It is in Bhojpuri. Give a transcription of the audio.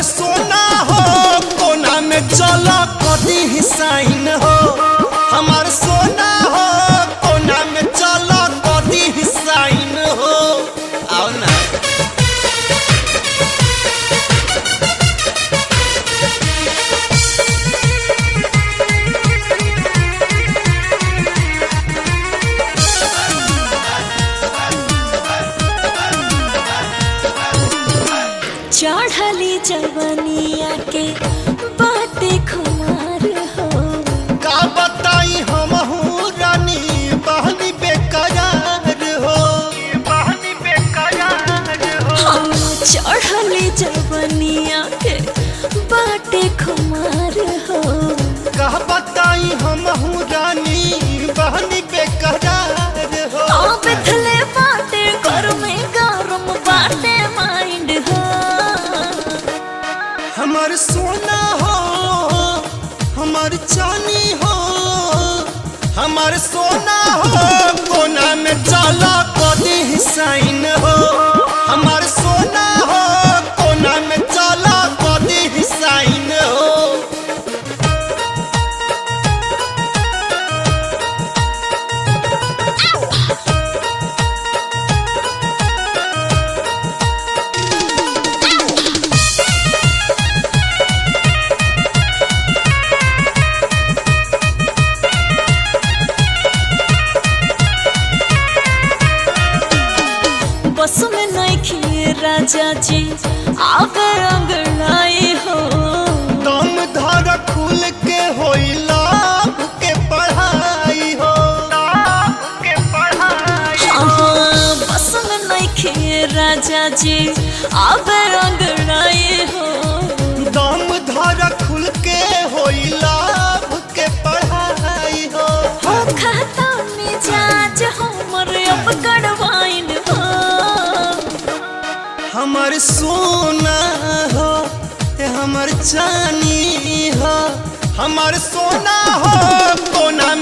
सोना हो कोना में चला कदी हिसाइन हो। हमार सोना हो कोना में चला कदी हिसाइन हो। आओ ना चढ़ली जवनिया के बाटे खुमार हो। का बताई हमहू रानी बहनी बेकरार हो। बहनी बेकरार हो। हम चढ़ली जवनिया के बाटे खुमार हो। का बताई हमहू रानी बहनी बेकरार हो। आप थले बाटे घर में गरम बाटे माइंड हो। हमार सोना हो हमार चांदी हो। हमार सोना हो कोना में चला कदी हिसाइन हो। हमार सोना हो कोना में चला कदी हिसाइन हो। बस में नहीं राजा जी आवे अंगड़ाई हो। दम धर खुल के होई लाभ के पढ़ाई हो। लाभ के पढ़ाई हो। हाँ, बस में नहीं राजा जी आवे अंगड़ाई हो। दम धर खुल के होई लाभ के पढ़ाई हो। हो खाता मिजाज हमर अब गड़वाइन हो। हमार सोना हो हमार चांदी हो। हमार सोना हो कोना